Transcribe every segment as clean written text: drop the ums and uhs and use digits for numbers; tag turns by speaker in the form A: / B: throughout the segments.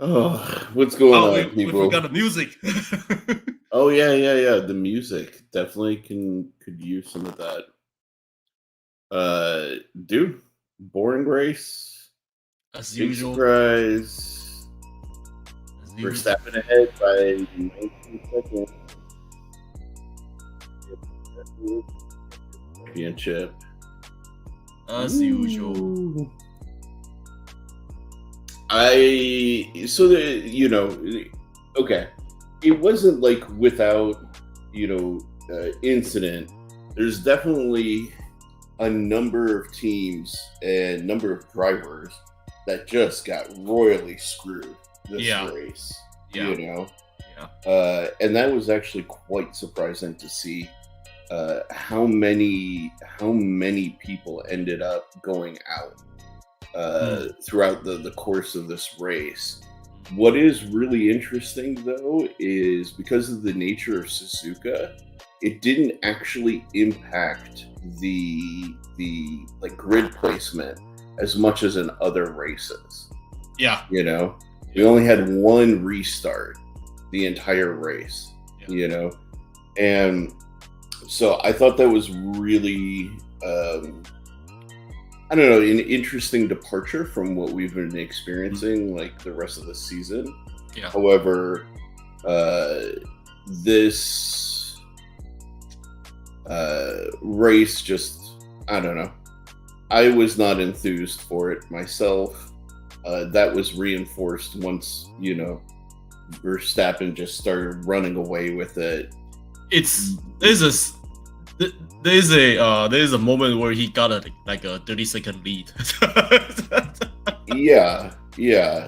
A: Oh, what's going
B: Oh,
A: on,
B: we forgot
A: people?
B: the music.
A: Oh yeah, yeah, yeah. The music definitely could use some of that. Uh, Dude, boring race,
B: As
A: big
B: usual.
A: surprise.
B: As
A: We're
B: usual.
A: stepping ahead by 19 seconds. Championship.
B: As usual.
A: Woo. I so the okay. It wasn't like without incident. There's definitely a number of teams and number of drivers that just got royally screwed this
B: Yeah.
A: race.
B: Yeah. Yeah.
A: And that was actually quite surprising to see how many people ended up going out throughout the course of this race. What is really interesting though is because of the nature of Suzuka, it didn't actually impact the like grid placement as much as in other races.
B: Yeah.
A: We only had one restart the entire race.
B: Yeah.
A: And so I thought that was really I don't know, an interesting departure from what we've been experiencing like the rest of the season.
B: Yeah.
A: However, this race just, I don't know. I was not enthused for it myself. That was reinforced once, Verstappen just started running away with it.
B: There's a moment where he got a 30-second lead.
A: Yeah.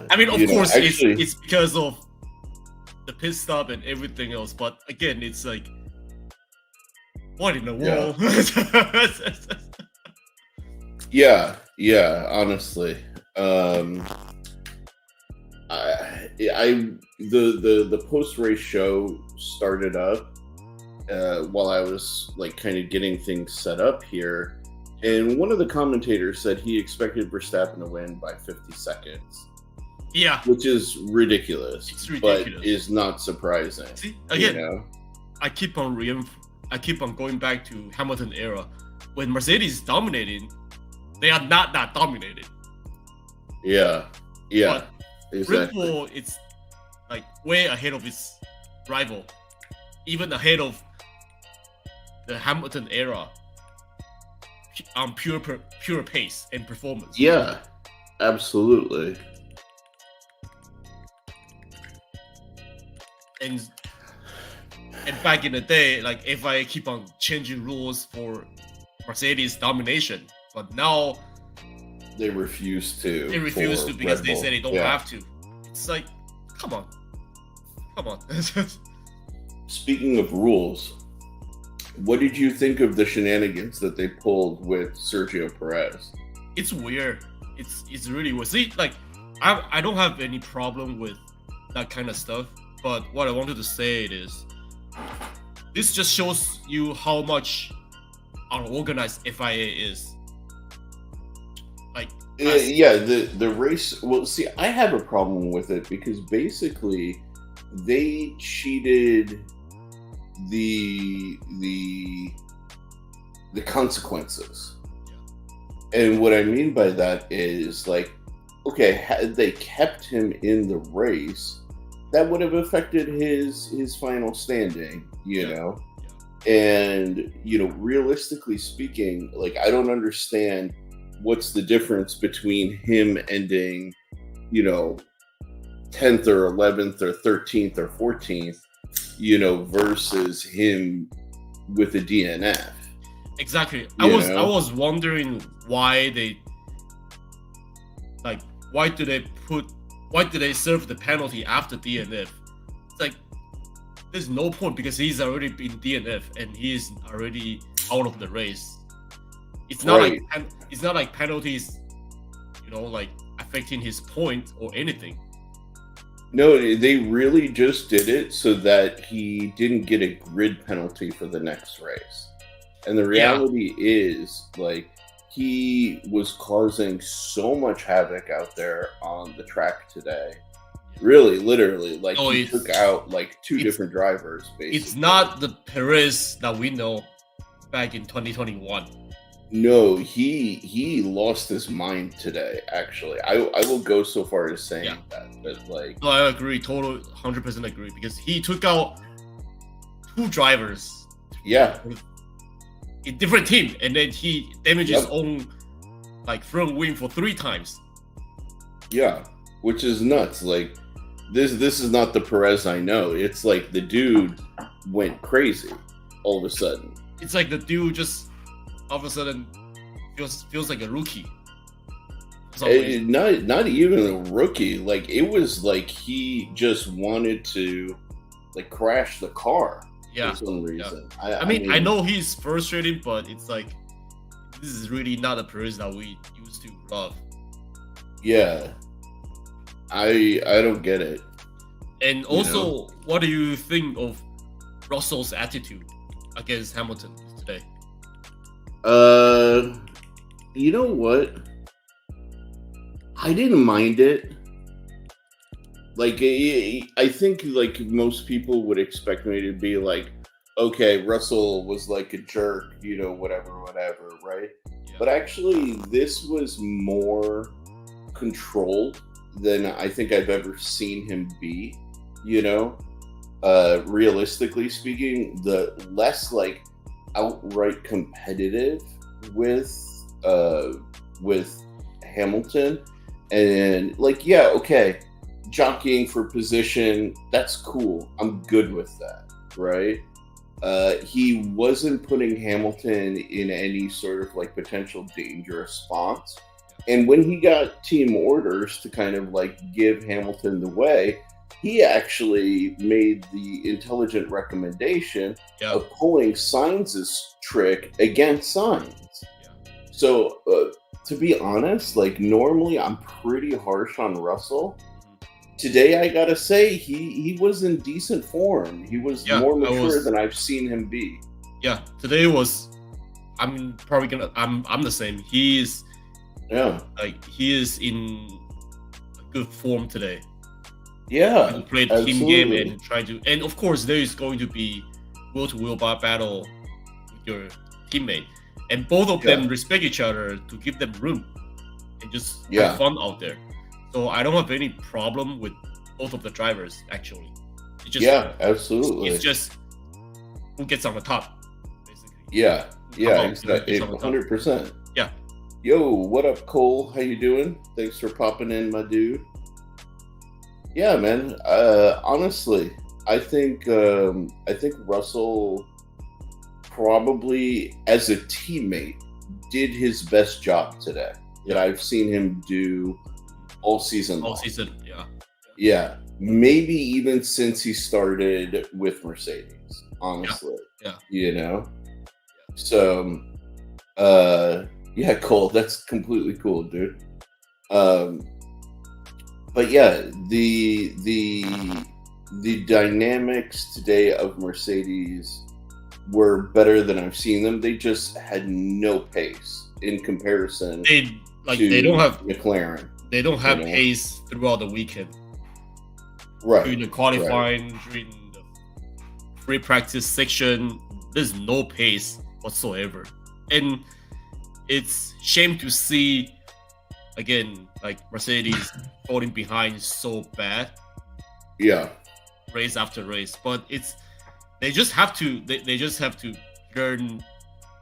B: I mean, of course,
A: actually,
B: it's because of the pit stop and everything else. But again, it's like, what in the world?
A: Yeah. Honestly, the post race show started up while I was like kind of getting things set up here, and one of the commentators said he expected Verstappen to win by 50 seconds.
B: Yeah,
A: which is ridiculous.
B: It's ridiculous,
A: but is not surprising.
B: See, again, I keep on going back to Hamilton era when Mercedes is dominating. They are not that dominated.
A: Yeah,
B: but
A: exactly.
B: Red Bull, it's like way ahead of its rival, even ahead of the Hamilton era on pure pace and performance.
A: Yeah, absolutely.
B: And back in the day, like FIA keep on changing rules for Mercedes domination, but now
A: they refuse to.
B: They refuse to because they say they don't have to. It's like, come on.
A: Speaking of rules, what did you think of the shenanigans that they pulled with Sergio Perez?
B: It's weird. It's really weird. See, like, I don't have any problem with that kind of stuff, but what I wanted to say is, this just shows you how much unorganized FIA is. Like,
A: the race. Well, see, I have a problem with it because basically they cheated the consequences. And what I mean by that is, like, okay, had they kept him in the race, that would have affected his final standing, And realistically speaking, like, I don't understand what's the difference between him ending, 10th or 11th or 13th or 14th, versus him with a DNF.
B: Exactly. I was wondering why they why did they serve the penalty after DNF? It's like, there's no point because he's already been DNF and he is already out of the race. It's not like penalties, like affecting his point or anything.
A: No, they really just did it so that he didn't get a grid penalty for the next race. And the reality is, like, he was causing so much havoc out there on the track today. Really, literally, like
B: No,
A: he took out like two
B: it's
A: different drivers. Basically,
B: it's not the Perez that we know back in 2021.
A: No, he lost his mind today. Actually, I will go so far as saying
B: Yeah.
A: that like
B: No, I agree, total 100% agree, because he took out two drivers
A: yeah,
B: a different team, and then he damaged his
A: Yep.
B: own like front wing for 3 times.
A: yeah, which is nuts. Like this is not the Perez I know. It's like the dude went crazy all of a sudden.
B: It's like the dude just all of a sudden feels like a rookie. For some reason.
A: Not even a rookie. Like it was like he just wanted to like crash the car
B: Yeah.
A: for some reason.
B: I mean, I know he's frustrated, but it's like this is really not a Perez that we used to love.
A: Yeah, I don't get it.
B: And also, what do you think of Russell's attitude against Hamilton today?
A: You know what? I didn't mind it. Like, I think like most people would expect me to be like, okay, Russell was like a jerk, whatever, right?
B: Yeah.
A: But actually, this was more controlled than I think I've ever seen him be. Realistically speaking, the less like outright competitive with Hamilton, and like, yeah, okay, jockeying for position, that's cool. I'm good with that, right? He wasn't putting Hamilton in any sort of like potential dangerous spots. And when he got team orders to kind of like give Hamilton the way, he actually made the intelligent recommendation of pulling Sainz's trick against Sainz.
B: Yeah.
A: So, to be honest, like normally I'm pretty harsh on Russell. Today, I gotta say, he was in decent form. He was more mature than I've seen him be.
B: Yeah, today was. I'm probably gonna. I'm the same. He is in good form today.
A: Yeah,
B: he played a team game and try to. And of course, there is going to be will-to-will battle with your teammate, and both of them respect each other to give them room and just have fun out there. So I don't have any problem with both of the drivers, actually. It's just,
A: absolutely.
B: It's just who gets on the top, basically.
A: Yeah, exactly. 100%.
B: Yeah.
A: Yo, what up, Cole? How you doing? Thanks for popping in, my dude. Yeah, man. Honestly, I think Russell probably, as a teammate, did his best job today that I've seen him do all season long. Yeah. Maybe even since he started with Mercedes, honestly.
B: Yeah.
A: So, Cole, that's completely cool, dude. But yeah, the dynamics today of Mercedes were better than I've seen them. They just had no pace in comparison.
B: They don't have
A: McLaren.
B: They don't have pace throughout the weekend.
A: Right.
B: During the qualifying, during the free practice section, there's no pace whatsoever. And it's shame to see, again, like Mercedes falling behind so bad.
A: Yeah.
B: Race after race. But they just have to learn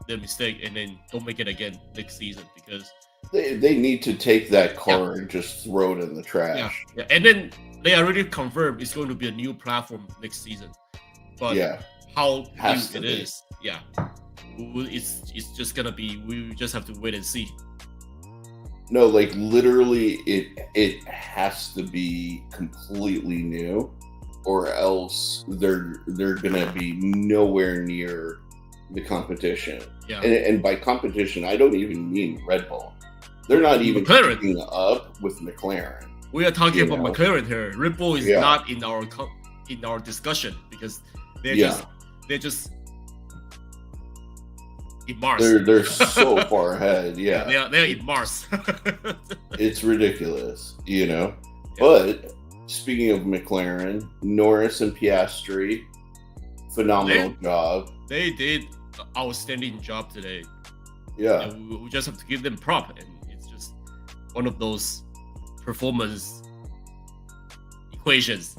B: their mistake and then don't make it again next season, because
A: they need to take that car and just throw it in the trash.
B: Yeah. And then they already confirmed it's going to be a new platform next season. But how new it is, it's just gonna be. We just have to wait and see.
A: No, like literally, it has to be completely new, or else they're gonna be nowhere near the competition.
B: Yeah.
A: And by competition, I don't even mean Red Bull. They're not even keeping up with McLaren.
B: We are talking about McLaren here. Red Bull is not in our discussion, because they're just in Mars.
A: They're so far ahead.
B: Yeah,
A: Yeah,
B: they're in Mars.
A: it's ridiculous, you know.
B: Yeah.
A: But speaking of McLaren, Norris and Piastri, phenomenal job.
B: They did an outstanding job today.
A: Yeah,
B: And we just have to give them prop, and it's just one of those performance equations.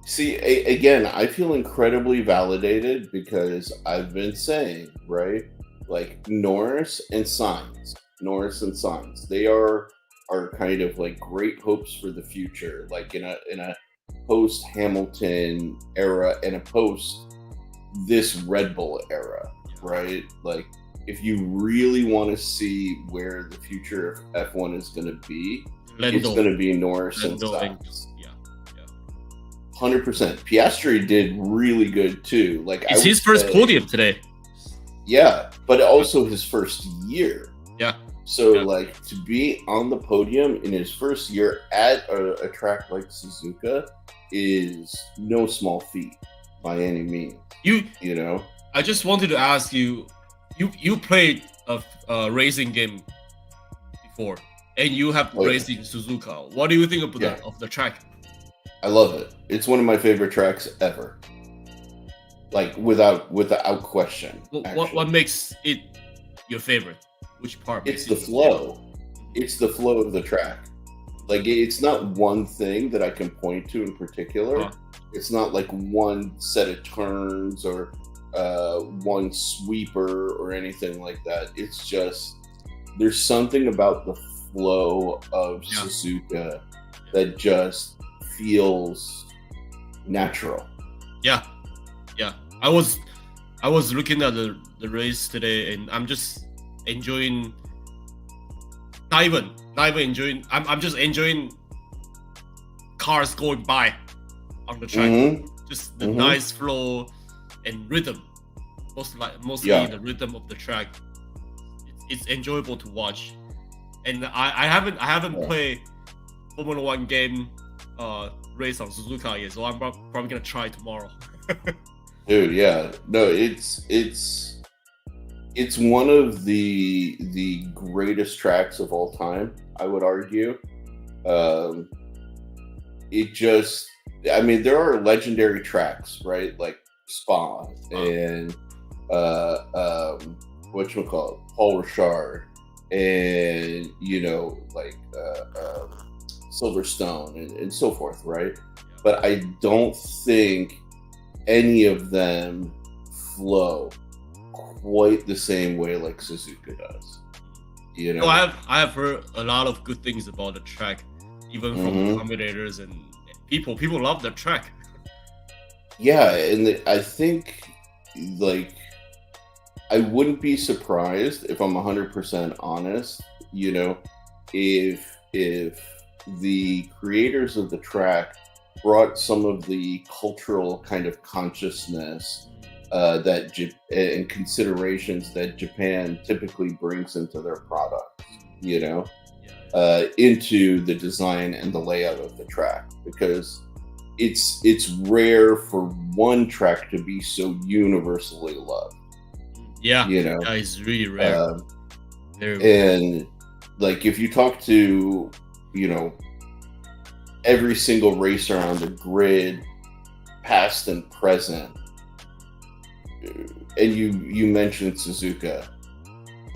A: see, again, I feel incredibly validated because I've been saying, right, like Norris and Sainz, they are kind of like great hopes for the future, like in a post Hamilton era and a post this Red Bull era, right? Like, if you really want to see where the future of F1 is going to be, it's going to be Norris and Sainz.
B: Yeah.
A: 100%. Piastri did really good too. Like,
B: It's his first podium today.
A: Yeah, but also his first year.
B: Yeah.
A: So, like, to be on the podium in his first year at a track like Suzuka is no small feat by any means. You know?
B: I just wanted to ask you, you played a racing game before, and you have raced in Suzuka. What do you think of the track?
A: I love it. It's one of my favorite tracks ever. Like, without question.
B: What makes it your favorite? Which part?
A: It's the flow. It's the flow of the track. Like, it's not one thing that I can point to in particular. It's not like one set of turns or one sweeper or anything like that. It's just, there's something about the flow of Suzuka that just feels natural.
B: Yeah. I was looking at the race today, and I'm just enjoying. Not even enjoying. I'm just enjoying cars going by on the track. Just the nice flow and rhythm. Mostly the rhythm of the track. It's enjoyable to watch. And I haven't played Formula One game race on Suzuka yet, so I'm probably gonna try tomorrow.
A: Dude, yeah, no, it's one of the greatest tracks of all time, I would argue. There are legendary tracks, right? Like Spa and whatchamacallit, Paul Ricard, and Silverstone and so forth, right? But I don't think any of them flow quite the same way like Suzuka does. You know,
B: I have heard a lot of good things about the track, even from commentators and people. People love the track.
A: Yeah, and I think, like, I wouldn't be surprised, if I'm 100% honest, you know, if the creators of the track brought some of the cultural kind of consciousness and considerations that Japan typically brings into their product, you know, into the design and the layout of the track, because it's rare for one track to be so universally loved.
B: Yeah,
A: you know,
B: it's really rare.
A: And like, if you talk to, you know, every single racer on the grid, past and present, and you mentioned Suzuka,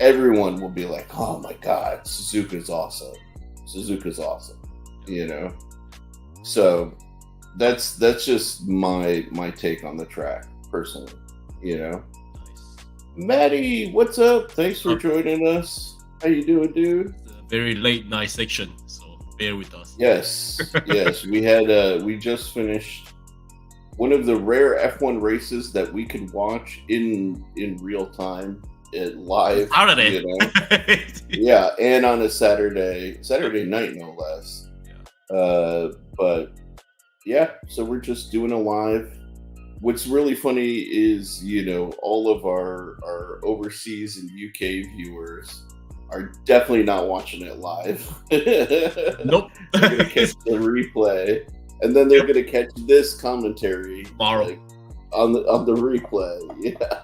A: everyone will be like, "Oh my God, Suzuka's awesome! Suzuka's awesome!" You know. So that's just my take on the track, personally. You know. Maddie, what's up? Thanks for joining us. How you doing, dude?
B: It's a very late night section, so bear with us.
A: Yes. We just finished one of the rare F1 races that we could watch in real time, live.
B: Saturday.
A: You know? Yeah, and on a Saturday night, no less. Yeah. But yeah, so we're just doing a live. What's really funny is, you know, all of our overseas and UK viewers are definitely not watching it live.
B: Nope.
A: They're going to catch the replay, and then they're going to catch this commentary
B: tomorrow,
A: on the replay. Yeah.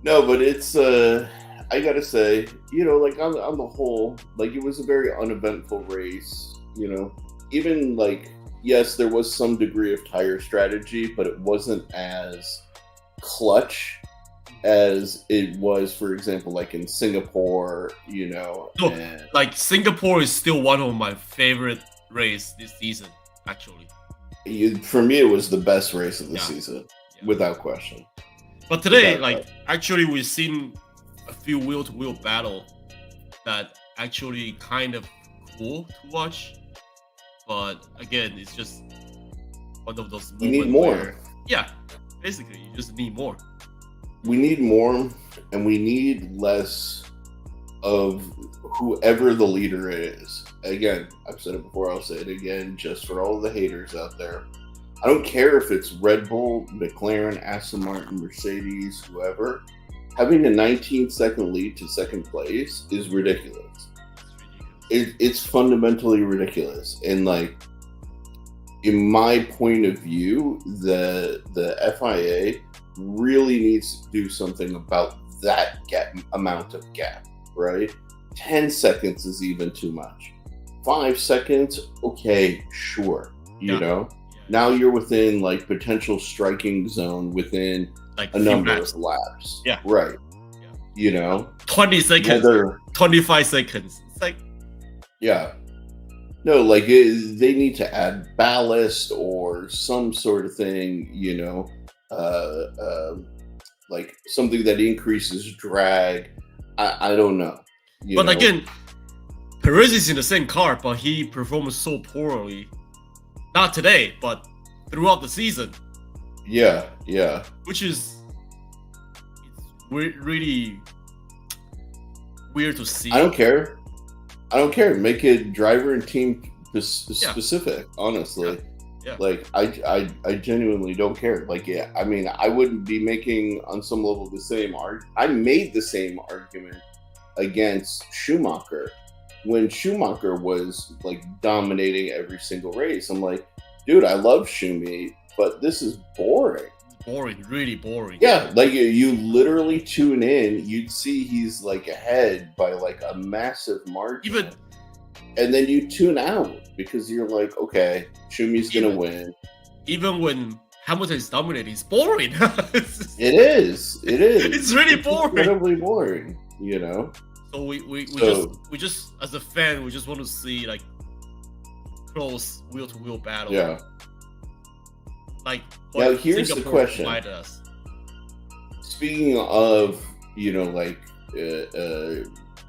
A: No, but it's I gotta say, like on the whole, like it was a very uneventful race. Even like yes, there was some degree of tire strategy, but it wasn't as clutch as it was, for example, like in Singapore.
B: No,
A: And
B: like Singapore is still one of my favorite race this season, actually.
A: for me, it was the best race of the
B: Yeah,
A: season,
B: yeah.
A: without question.
B: But today,
A: Without
B: like
A: question.
B: actually, we've seen a few wheel-to-wheel battle that actually kind of cool to watch. But again, it's just one of those
A: You need
B: moments
A: more.
B: where, yeah, basically, you just need more.
A: We need more, and we need less of whoever the leader is. Again, I've said it before, I'll say it again, just for all the haters out there. I don't care if it's Red Bull, McLaren, Aston Martin, Mercedes, whoever. Having a 19-second lead to second place is ridiculous. It's fundamentally ridiculous. And like, in my point of view, the FIA really needs to do something about that amount of gap, right? 10 seconds is even too much. 5 seconds, okay, sure. Now you're within like potential striking zone within
B: Like
A: a
B: few
A: number
B: laps.
A: of laps.
B: Yeah.
A: Right.
B: Yeah. 20 seconds,
A: Whether
B: 25 seconds. It's like,
A: yeah. No, like they need to add ballast or some sort of thing, like something that increases drag. I don't know.
B: but again, Perez is in the same car, but he performed so poorly. Not today, but throughout the season.
A: Yeah.
B: Which is really weird to see.
A: I don't care. Make it driver and team specific, honestly.
B: Yeah.
A: Like I genuinely don't care. Like, yeah, I mean, I wouldn't be making on some level the same I made the same argument against Schumacher when Schumacher was like dominating every single race. I'm like, dude, I love Schumi, but this is boring.
B: Boring, really boring.
A: Yeah, like you literally tune in, you'd see he's like ahead by like a massive margin. And then you tune out because you're like, okay, Shumi's gonna win.
B: Even when Hamilton is dominating, it's boring.
A: It is.
B: It's really boring.
A: Incredibly boring.
B: So we just as a fan, we just want to see like close wheel-to-wheel battle.
A: Yeah.
B: Like
A: now here's
B: Singapore
A: the question.
B: us.
A: Speaking of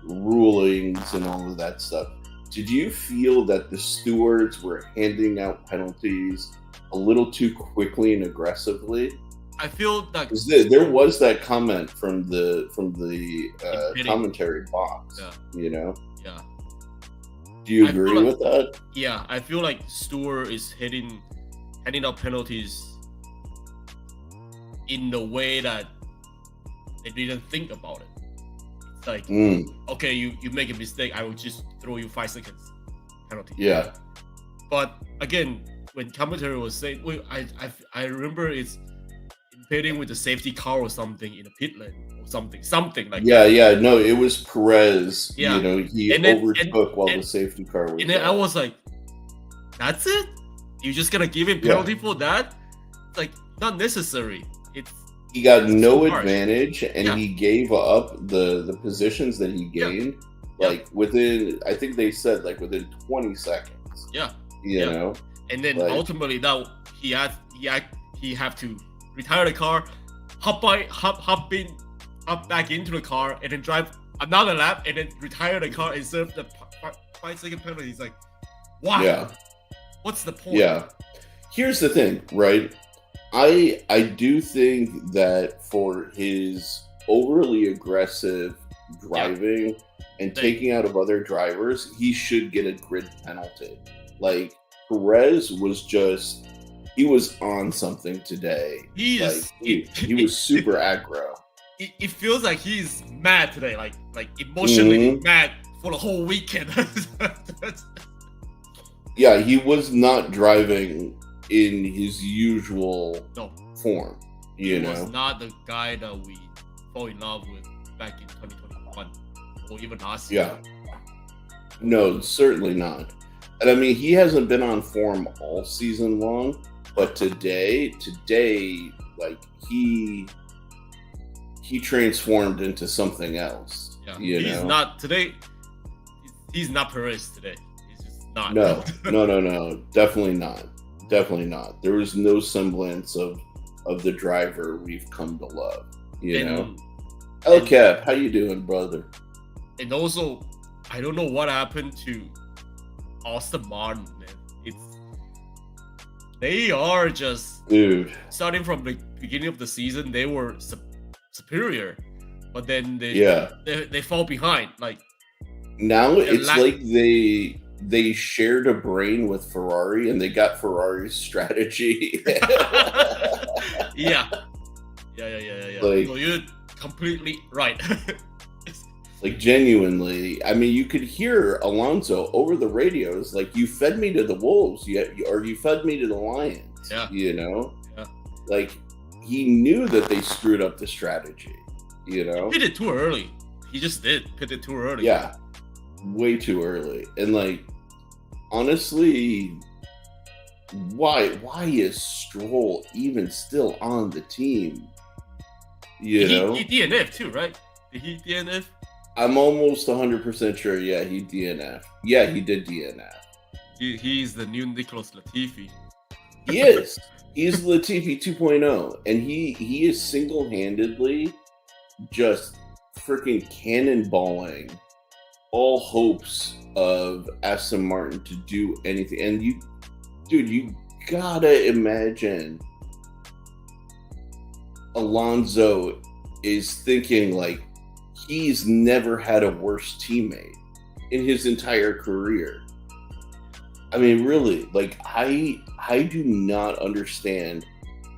A: rulings and all of that stuff, did you feel that the stewards were handing out penalties a little too quickly and aggressively?
B: I feel that
A: there was that comment from the commentary box.
B: Yeah.
A: Do you agree with that?
B: Yeah, I feel like Stewart is handing out penalties in the way that they didn't think about it. It's like, okay, you make a mistake, I will just throw you 5 seconds penalty.
A: Yeah.
B: But again, when commentary was saying, I remember it's pitting with the safety car or something in a pit lane or something like that.
A: Yeah. No, it was Perez.
B: Yeah.
A: He overtook while the safety car was.
B: And then I was like, that's it? You're just gonna give him penalty for that? It's like not necessary.
A: He got no advantage, and he gave up the positions that he gained. Like within, I think they said like within 20 seconds.
B: Yeah.
A: You know.
B: And then ultimately now he have to retire the car, hop back into the car, and then drive another lap, and then retire the car and serve the 5-second penalty. He's like, wow.
A: Yeah.
B: What's the point?
A: Yeah. Here's the thing, right? I do think that for his overly aggressive driving and taking out of other drivers, he should get a grid penalty. Like Perez was just, he was on something today. He was super aggro.
B: It feels like he's mad today, like emotionally mad for the whole weekend.
A: Yeah, he was not driving in his usual form.
B: He was not the guy that we fall in love with back in 2021 or even last
A: Yeah.
B: year.
A: No, certainly not. And I mean, he hasn't been on form all season long, but today, like he transformed into something else.
B: Yeah,
A: You
B: he's
A: know?
B: not today. He's not Perez today. He's just not.
A: No, no, definitely not. Definitely not. There was no semblance of the driver we've come to love. You know?
B: and,
A: El
B: and
A: Cap, how you doing, brother?
B: and also, I don't know what happened to Aston Martin, man. They are just
A: Dude.
B: starting from the beginning of the season. They were superior, but then
A: Yeah.
B: they fall behind. Like
A: Now
B: they're
A: it's like they shared a brain with Ferrari and they got Ferrari's strategy.
B: yeah.
A: Like,
B: No, you're completely right.
A: like genuinely, I mean, you could hear Alonso over the radios, like, "You fed me to the wolves, or you fed me to the lions."
B: Yeah.
A: You know,
B: Yeah.
A: like he knew that they screwed up the strategy. You know,
B: He did it too early. He just did pit it too early.
A: yeah, way too early. And like, honestly, why is Stroll even still on the team? You know,
B: He DNF too, right? Did he DNF?
A: I'm almost 100% sure. Yeah, he DNF. Yeah, he did DNF.
B: He's the new Nicholas Latifi.
A: He is. He's Latifi 2.0, and he is single-handedly just freaking cannonballing all hopes of Aston Martin to do anything. And you gotta imagine Alonso is thinking like he's never had a worse teammate in his entire career. I mean, really, like I do not understand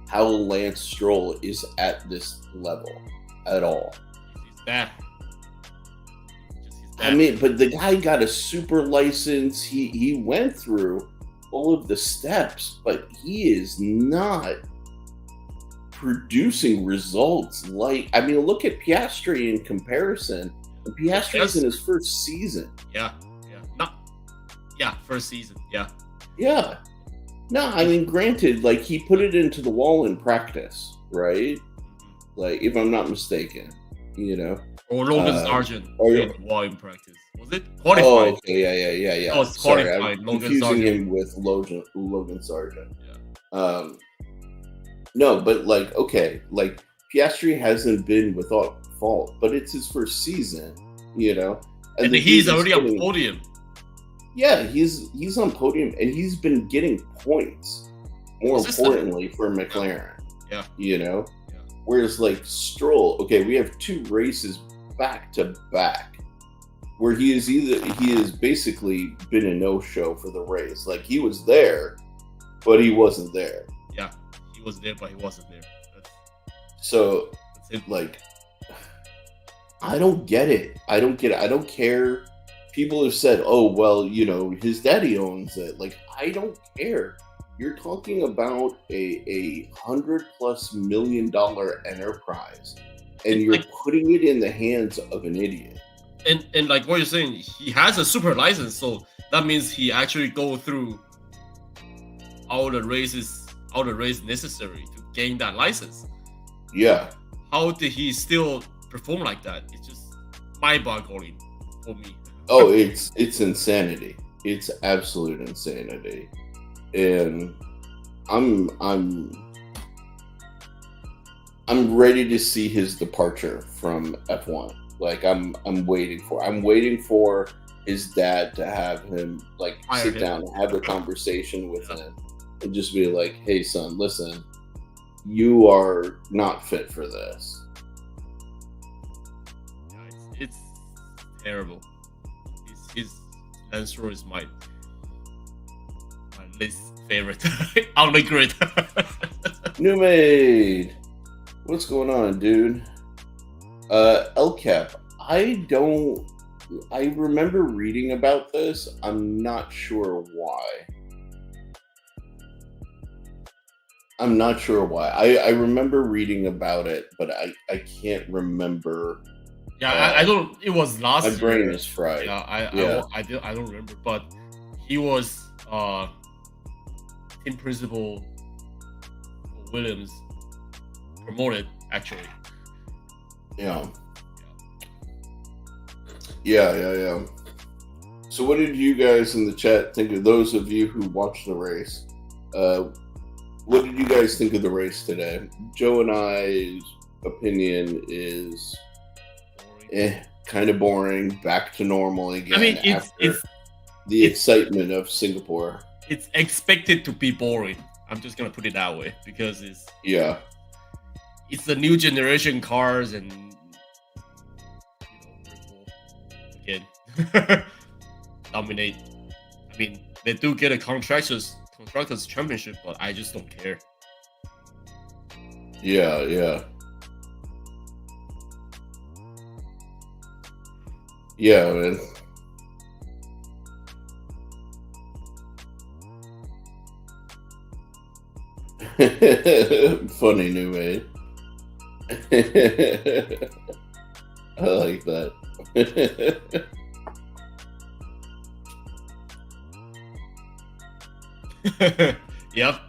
A: how Lance Stroll is at this level at all.
B: He's bad.
A: I mean, but the guy got a super license. He went through all of the steps, but he is not producing results. Like, I mean, look at Piastri in comparison. And Piastri's in his first season.
B: First season.
A: Yeah. No, I mean, granted, like he put it into the wall in practice, right? Like, if I'm not mistaken, you know.
B: Or Logan Sargent in wall in practice. Was it
A: qualified?
B: qualified?
A: Oh, okay, yeah.
B: Oh, it's
A: Sorry,
B: qualified.
A: I'm
B: Logan
A: confusing
B: Sargent.
A: him with Logan Sargent.
B: Yeah.
A: No, but like, okay, like Piastri hasn't been without fault, but it's his first season, you know.
B: And he's already on podium.
A: Yeah, he's on podium, and he's been getting points. More importantly, for McLaren.
B: Yeah.
A: You know.
B: Yeah.
A: Whereas like Stroll, okay, we have 2 races back to back where he has basically been a no-show for the race. Like he was there, but he wasn't there.
B: Yeah, he was there, but he wasn't there.
A: So, like, I don't get it. I don't care. People have said, "Oh, well, you know, his daddy owns it." Like, I don't care. You're talking about a $100+ million enterprise, and you're putting it in the hands of an idiot.
B: And like what you're saying, he has a super license, so that means he actually go through all the race necessary to gain that license.
A: Yeah.
B: How did he still perform like that? It's just mind-boggling for me.
A: Oh, it's insanity. It's absolute insanity. And I'm ready to see his departure from F1. Like I'm waiting for his dad to have him like sit down and have a conversation with him and just be like, "Hey son, listen, you are not fit for this."
B: It's terrible. His Lance Stroll is my least favorite on the grid.
A: New Maid, what's going on, dude? El Cap, I remember reading about this. I'm not sure why. I'm not sure why. I remember reading about it, but I can't remember.
B: Yeah, I
A: Uh,
B: don't. It was
A: my
B: last
A: brain
B: year.
A: is fried.
B: Yeah,
A: Yeah.
B: I don't remember, but he was team principal for Williams, promoted actually.
A: Yeah. Yeah. So, what did you guys in the chat think of those of you who watched the race? Uh, what did you guys think of the race today? Joe and I's opinion is kind of boring, back to normal
B: I
A: again
B: mean,
A: after the
B: it's
A: excitement of Singapore.
B: it's expected to be boring. I'm just gonna put it that way because
A: Yeah.
B: it's the new generation cars and again dominate. I mean, they do get a constructors championship, but I just don't care.
A: Yeah, man. Funny new mate. I like that.
B: Yep.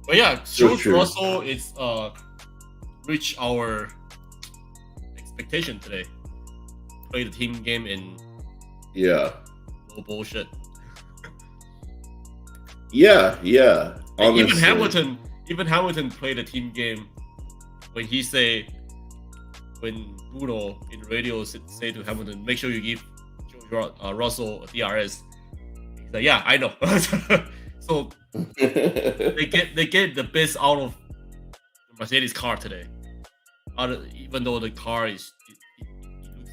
B: But yeah,
A: So
B: George
A: true.
B: Russell is reached our expectation today. Play the team game and
A: Yeah.
B: no bullshit.
A: Yeah.
B: Like,
A: Honestly.
B: even Hamilton played a team game when when Bruno in radio say to Hamilton, make sure you give George Russell a DRS. He's like, yeah, I know. So they get the best out of the Mercedes car today. Even though the car it looks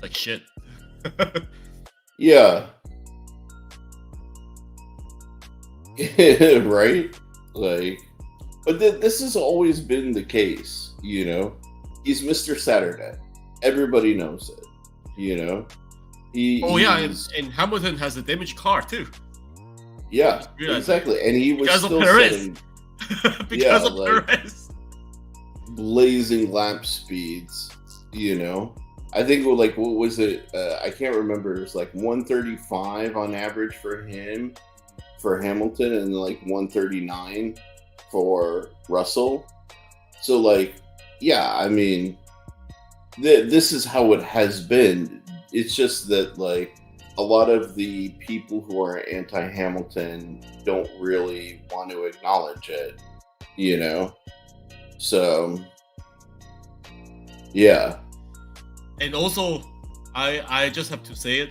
B: like shit.
A: Yeah. Right? Like, but this has always been the case, you know? He's Mr. Saturday. Everybody knows it, you know? He's
B: And Hamilton has a damaged car too.
A: yeah, exactly. And he was
B: Because of
A: still
B: Perez.
A: setting
B: Because of
A: like
B: Perez.
A: blazing lap speeds, you know? I think like what was it? I can't remember. It was like 135 on average for him, for Hamilton, and like 139 for Russell. So like, yeah, I mean, this is how it has been. It's just that like a lot of the people who are anti-Hamilton don't really want to acknowledge it, you know? So, yeah.
B: And also, I just have to say it.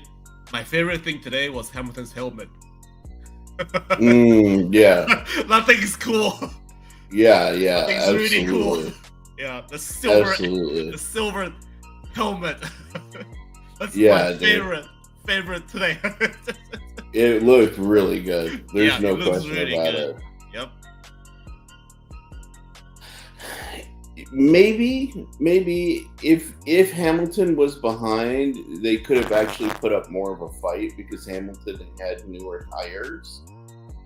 B: My favorite thing today was Hamilton's helmet.
A: Yeah.
B: That thing is cool.
A: Yeah,
B: That thing's
A: absolutely.
B: really cool. Yeah, the
A: Absolutely.
B: silver helmet. That's
A: Yeah,
B: my favorite today.
A: It looked really good. There's
B: Yeah,
A: no
B: it looks
A: question
B: really
A: about
B: good.
A: it.
B: Yep.
A: Maybe if Hamilton was behind, they could have actually put up more of a fight because Hamilton had newer tires.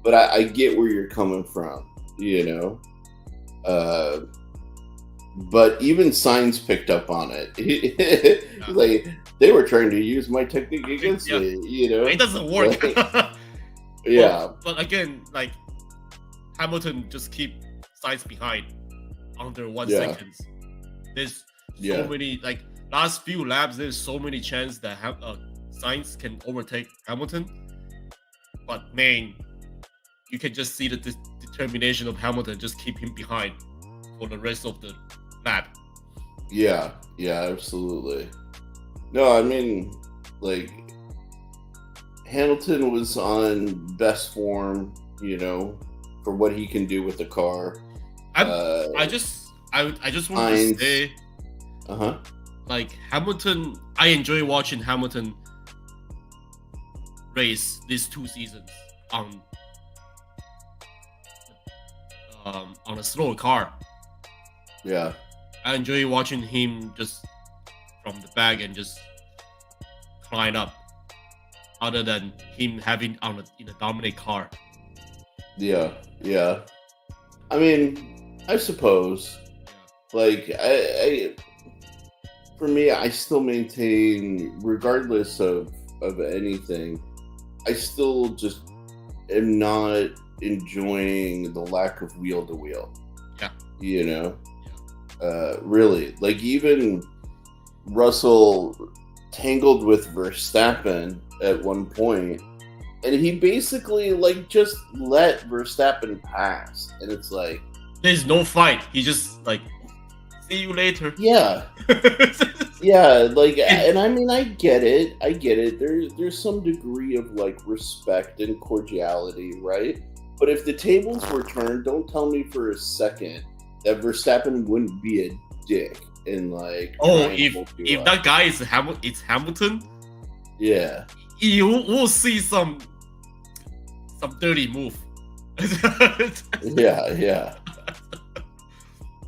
A: But I get where you're coming from, you know. But even Sainz picked up on it. Like they were trying to use my technique against me, you know.
B: It doesn't work.
A: Yeah.
B: But again, like Hamilton just keep Sainz behind under 1 second. There's so many like last few laps. There's so many chances that Sainz can overtake Hamilton. But man, you can just see the determination of Hamilton. Just keep him behind for the rest of the lap.
A: Yeah, absolutely. No, I mean, like Hamilton was on best form, you know, for what he can do with the car.
B: I just want to say, like Hamilton. I enjoy watching Hamilton race these 2 seasons on a slower car.
A: Yeah,
B: I enjoy watching him just from the back and just climb up, other than him having in a dominant car.
A: Yeah, yeah. I mean, I suppose. Like, for me, I still maintain, regardless of anything, I still just am not enjoying the lack of wheel to wheel.
B: Yeah,
A: You know,
B: yeah.
A: really, like even Russell tangled with Verstappen at one point, and he basically like just let Verstappen pass, and it's like,
B: There's no fight. He just like, see you later.
A: yeah, yeah, like, and I mean, I get it. There's some degree of like respect and cordiality, right? But if the tables were turned, don't tell me for a second that Verstappen wouldn't be a dick and like
B: Oh,
A: try and hold you
B: if
A: up.
B: that guy is it's Hamilton,
A: Yeah,
B: you will see some dirty move.
A: yeah, yeah.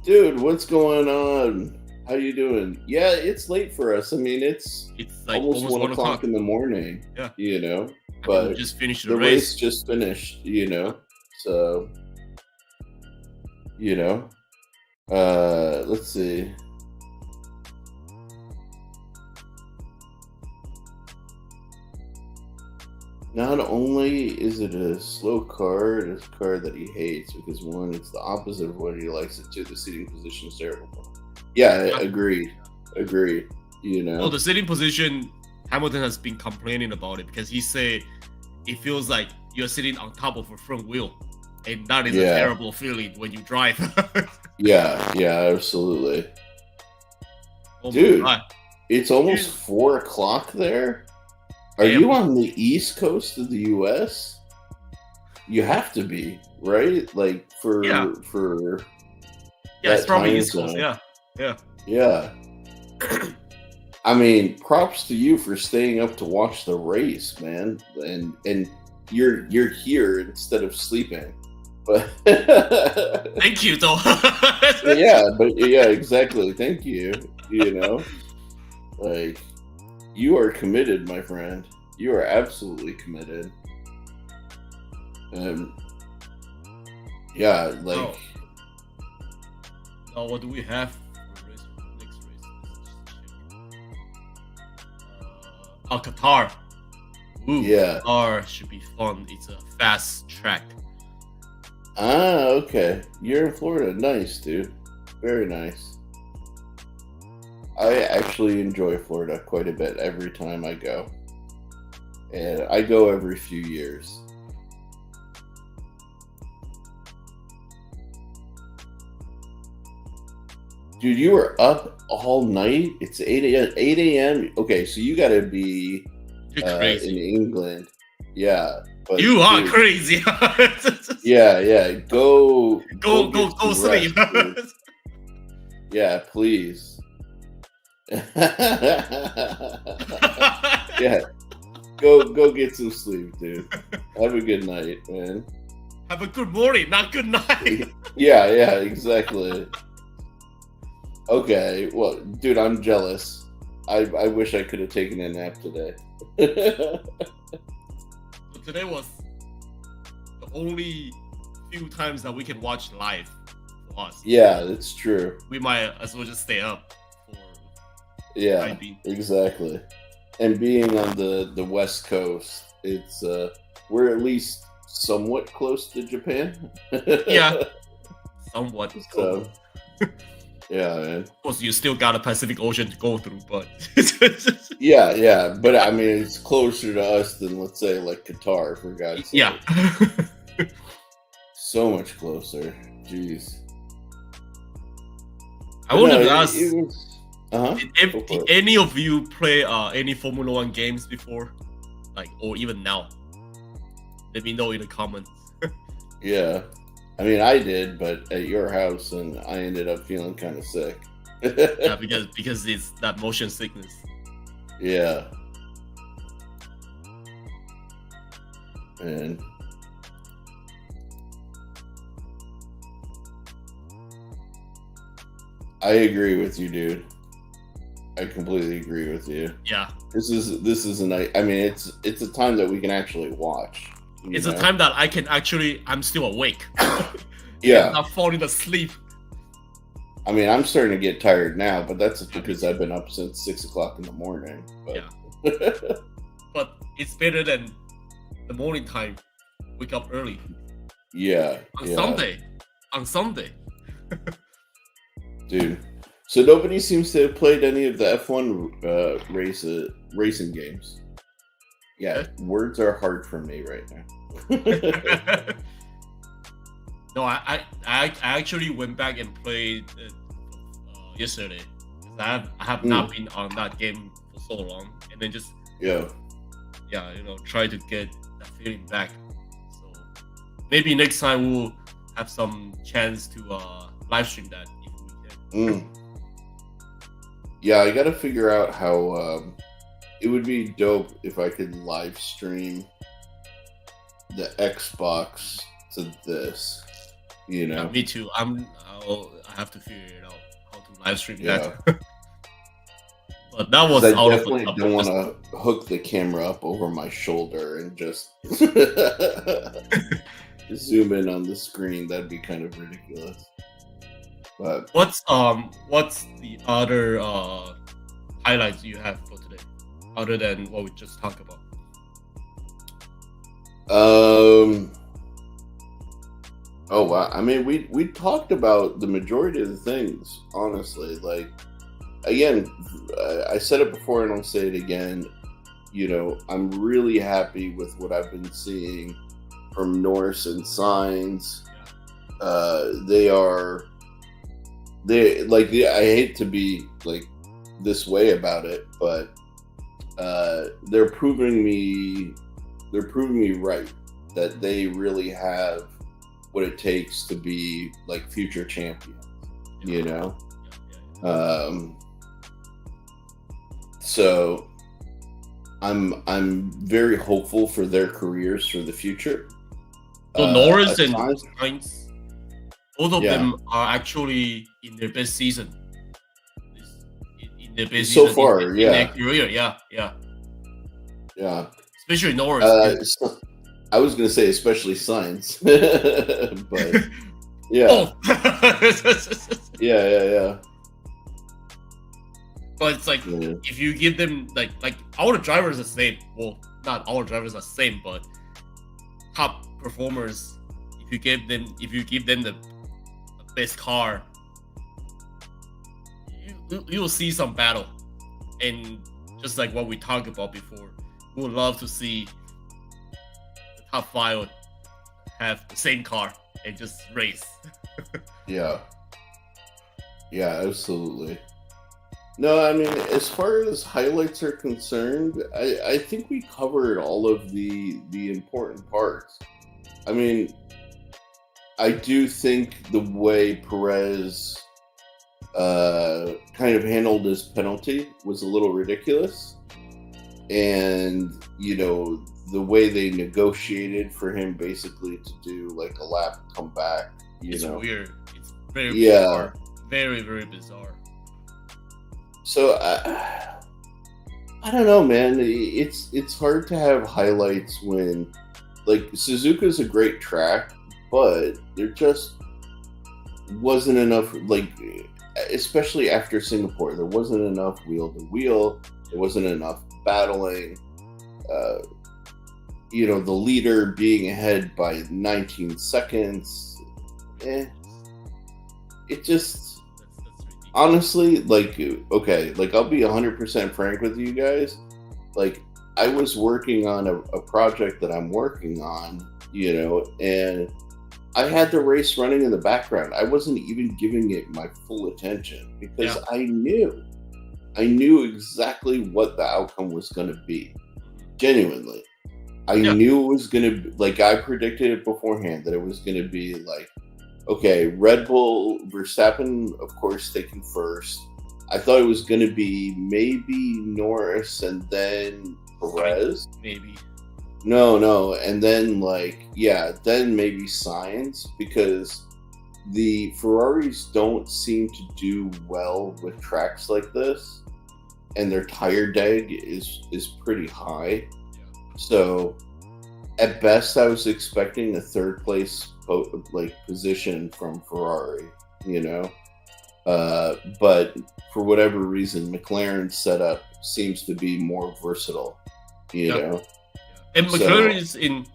A: Dude, what's going on? How you doing? Yeah, it's late for us. I mean, it's
B: It's like
A: almost
B: almost
A: 1 o'clock
B: 1 o'clock.
A: in the morning,
B: Yeah,
A: you know,
B: I mean we
A: but
B: just finished the
A: the race
B: race.
A: just finished, you
B: Yeah.
A: know. So, you know, let's see. Not only is it a slow car, it is a car that he hates because one, it's the opposite of what he likes, and two, the seating position is terrible. Yeah,
B: Yeah.
A: agreed. Agreed. You
B: Oh,
A: know?
B: the sitting position, Hamilton has been complaining about it because he say it feels like you're sitting on top of a front wheel, and that is a
A: Yeah.
B: terrible feeling when you drive.
A: Yeah, yeah, absolutely.
B: Oh my
A: Dude,
B: god.
A: it's almost
B: You-
A: 4 o'clock there. Are
B: Damn.
A: you on the east coast of the US? You have to be, right? Like
B: Yeah.
A: for
B: Yeah, it's
A: that
B: probably
A: time
B: East Coast.
A: zone.
B: Yeah. Yeah.
A: Yeah. I mean, props to you for staying up to watch the race, man. And you're here instead of sleeping. But
B: Thank you, though.
A: yeah, but yeah, exactly. Thank you. You know, like you are committed, my friend. You are absolutely committed. And yeah, like
B: Oh, now what do we have for race? Next race. Let's just check. Oh, Qatar. Ooh,
A: yeah.
B: Qatar should be fun. It's a fast track.
A: Ah, okay. You're in Florida. Nice, dude. Very nice. I actually enjoy Florida quite a bit every time I go. And I go every few years. Dude, you were up all night? It's 8 a.m. 8 a.m. Okay, so you got to be
B: You're
A: in
B: crazy.
A: England. Yeah, but
B: You are
A: dude,
B: crazy.
A: yeah, yeah. Go get
B: Go
A: some rest,
B: sleep.
A: dude. Yeah, please. Yeah, go get some sleep, dude. Have a good night, man.
B: Have a good morning, not good night.
A: Yeah, yeah, exactly. Okay, well, dude, I'm jealous. I wish I could have taken a nap today.
B: So today was the only few times that we can watch live for us.
A: Yeah, that's true.
B: We might as well just stay up for
A: Yeah,
B: time being.
A: exactly. And being on the West Coast, it's we're at least somewhat close to Japan.
B: Yeah, somewhat.
A: So, yeah, man.
B: Of course, you still got a Pacific Ocean to go through, but
A: Yeah, yeah. But I mean, it's closer to us than, let's say, like Qatar, for God's sake.
B: yeah.
A: So much closer. Jeez.
B: I wanted to
A: No,
B: ask,
A: it was. Uh huh.
B: did any of you play any Formula One games before, like, or even now? Let me know in the comments.
A: Yeah. I mean, I did, but at your house, and I ended up feeling kind of sick.
B: Yeah, because it's that motion sickness.
A: Yeah. And I agree with you, dude. I completely agree with you.
B: Yeah,
A: This is a night. I mean, it's a time that we can actually watch. You
B: It's a
A: know?
B: time that I'm still awake.
A: Yeah.
B: I'm not falling asleep.
A: I mean, I'm starting to get tired now, but that's
B: Yeah, me
A: because
B: too.
A: I've been up since 6 o'clock in the morning.
B: Yeah,
A: But
B: but it's better than the morning time. Wake up early
A: yeah,
B: on
A: yeah,
B: Sunday. On Sunday.
A: dude. So nobody seems to have played any of the F1 racing games. Yeah,
B: Okay.
A: words are hard for me right now.
B: No, I actually went back and played yesterday. 'Cause I have not
A: Mm,
B: been on that game for so long, and then just
A: yeah.
B: try to get that feeling back. So maybe next time we'll have some chance to live stream that if we can.
A: Mm. Yeah, I got to figure out how it would be dope if I could live stream the Xbox to this, you
B: Yeah,
A: know?
B: me too. I have to figure it out how to live stream that.
A: Yeah.
B: But that
A: Because
B: was
A: I
B: out of the
A: definitely
B: topic.
A: don't want
B: Just
A: to hook the camera up over my shoulder and just zoom in on the screen. That'd be kind of ridiculous. But
B: what's the other highlights you have for today, other than what we just talked about?
A: um, oh wow. I mean, we talked about the majority of the things. Honestly, like again, I said it before and I'll say it again. You know, I'm really happy with what I've been seeing from Norse and Signs. They are I hate to be like this way about it, but they're proving me right that they really have what it takes to be like future champions, you know. um so I'm very hopeful for their careers for the future.
B: So Norris and
A: Aside,
B: Sainz, both of
A: yeah,
B: them are actually in their best season. In their best
A: so
B: season
A: far,
B: in their
A: yeah,
B: career. Yeah, yeah.
A: yeah.
B: Especially Norris.
A: So, I was gonna say especially science, but yeah,
B: Oh.
A: yeah.
B: But it's like
A: Yeah.
B: if you give them like all the drivers are the same. Well, not all drivers are the same, but top performers. If you give them the best car, you'll see some battle. And just like what we talked about before, we would love to see the top five have the same car and just race.
A: Yeah, yeah, absolutely. No, I mean, as far as highlights are concerned, I think we covered all of the important parts. I mean, I do think the way Perez kind of handled his penalty was a little ridiculous, and you know the way they negotiated for him basically to do like a lap and come back.
B: It's weird. It's very
A: Yeah.
B: bizarre. Very, very bizarre.
A: So I don't know, man. It's hard to have highlights when like Suzuka's a great track, but there just wasn't enough. Like, especially after Singapore, there wasn't enough wheel to wheel. There wasn't enough battling. Uh, you know, the leader being ahead by 19 seconds. It just.
B: That's ridiculous.
A: Honestly, like, okay, like I'll be 100% frank with you guys. Like, I was working on a project that I'm working on, you know, and I had the race running in the background. I wasn't even giving it my full attention because
B: Yeah.
A: I knew exactly what the outcome was going to be. Genuinely. I
B: Yeah.
A: knew it was going to be, like, I predicted it beforehand that it was going to be like, okay, Red Bull, Verstappen, of course, taking first. I thought it was going to be maybe Norris and then Perez.
B: Maybe.
A: No, and then then maybe Sainz, because the Ferraris don't seem to do well with tracks like this, and their tire deg is pretty high.
B: Yeah.
A: So At best, I was expecting a third place position from Ferrari, you know. But for whatever reason, McLaren's setup seems to be more versatile, you
B: Yeah.
A: know.
B: And
A: So
B: McLaren is in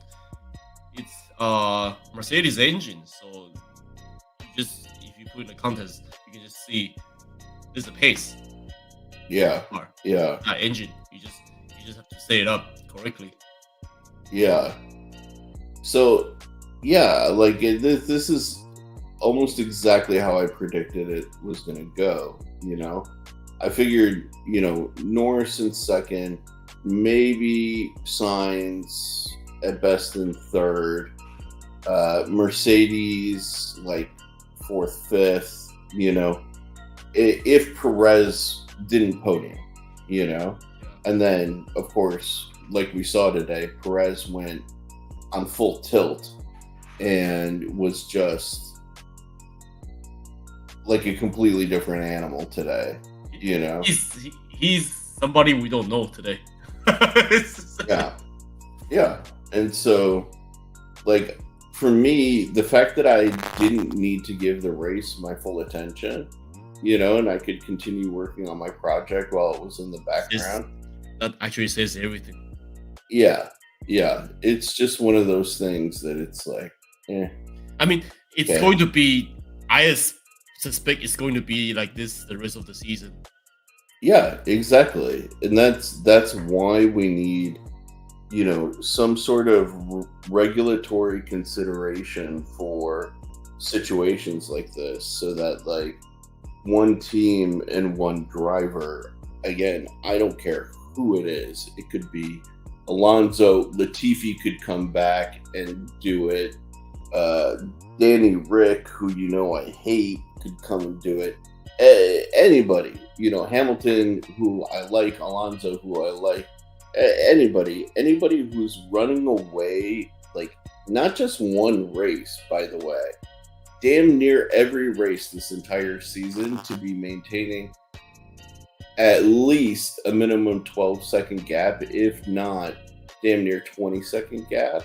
B: it's Mercedes engine, so just if you put in a contest, you can just see there's a pace.
A: yeah,
B: Car.
A: yeah,
B: Engine. You just have to say it up correctly.
A: yeah. So yeah, like this is almost exactly how I predicted it was going to go. You know, I figured, Norris in second, maybe Sainz at best in third, Mercedes like fourth, fifth. If Perez didn't podium, and then of course, like we saw today, Perez went on full tilt and was just like a completely different animal today.
B: He's somebody we don't know today.
A: Yeah. And so, like, for me, the fact that I didn't need to give the race my full attention, and I could continue working on my project while it was in the background.
B: That actually says everything.
A: Yeah. It's just one of those things that it's like,
B: I mean, it's going to be, I suspect it's going to be like this the rest of the season.
A: Yeah, exactly. And that's why we need, some sort of regulatory consideration for situations like this, so that like one team and one driver, again, I don't care who it is. It could be Alonso, Latifi could come back and do it. Danny Rick, who I hate, could come and do it. Anybody, Hamilton, who I like, Alonso, who I like, anybody who's running away, like not just one race, by the way, damn near every race this entire season, to be maintaining at least a minimum 12-second gap, if not damn near 20-second gap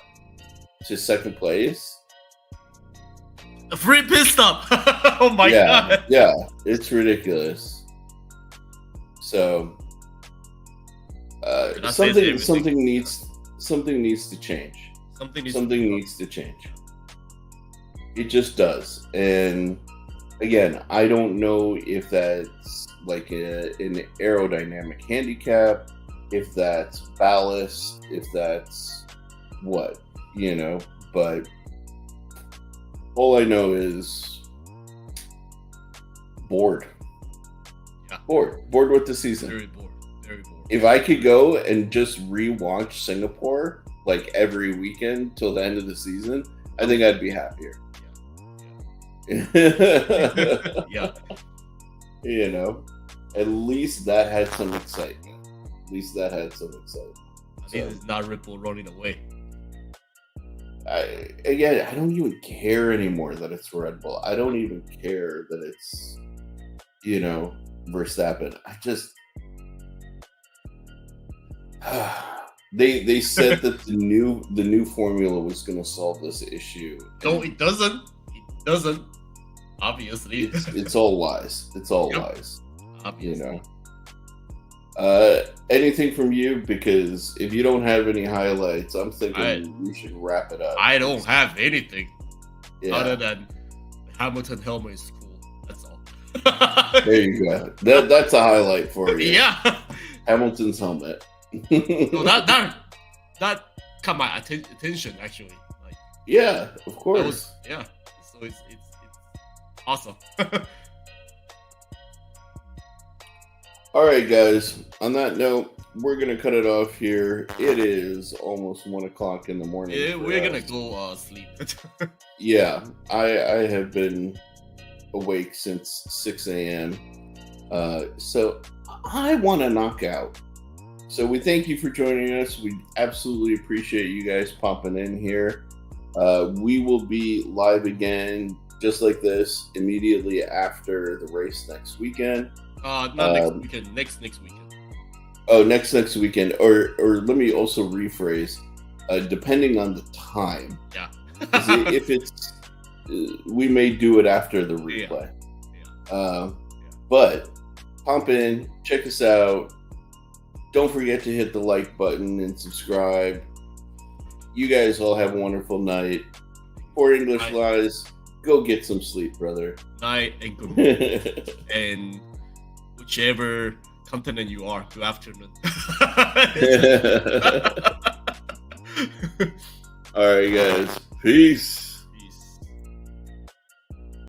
A: to second place.
B: A free pit stop. Oh my god.
A: Yeah, it's ridiculous. So something needs to change. Something needs to change. It just does. And again, I don't know if that's like an aerodynamic handicap, if that's ballast, if that's what, but all I know is bored.
B: Yeah.
A: Bored with the season.
B: Very bored.
A: If I could go and just rewatch Singapore like every weekend till the end of the season, I think I'd be happier.
B: Yeah.
A: At least that had some excitement.
B: I think it's not Ripple running away.
A: I don't even care anymore that it's Red Bull. I don't even care that it's, Verstappen. I just they said that the new formula was going to solve this issue.
B: No, it doesn't. It doesn't. Obviously,
A: it's all lies. It's all lies.
B: Obviously.
A: Anything from you? Because if you don't have any highlights, I'm thinking we should wrap it up.
B: I don't have anything other than Hamilton helmet is cool. That's all.
A: There you go. That's a highlight for you.
B: Yeah.
A: Hamilton's helmet.
B: No, that caught my attention actually. Like,
A: yeah, of course.
B: So it's awesome.
A: All right, guys. On that note, we're gonna cut it off here. It is almost 1:00 in the morning.
B: Yeah, we're gonna go sleep.
A: Yeah, I have been awake since 6 a.m. So I want to knock out. So we thank you for joining us. We absolutely appreciate you guys popping in here. We will be live again, just like this, immediately after the race next weekend.
B: Not next weekend. Next weekend.
A: Oh, next weekend. Or let me also rephrase. depending on the time.
B: Yeah.
A: 'Cause if it's, we may do it after the
B: Yeah.
A: replay.
B: Yeah.
A: But pump in, check us out. Don't forget to hit the like button and subscribe. You guys all have a wonderful night. For English
B: Night.
A: Lies, go get some sleep, brother.
B: Night and good morning. And whichever continent you are, good afternoon.
A: All right, guys. Peace.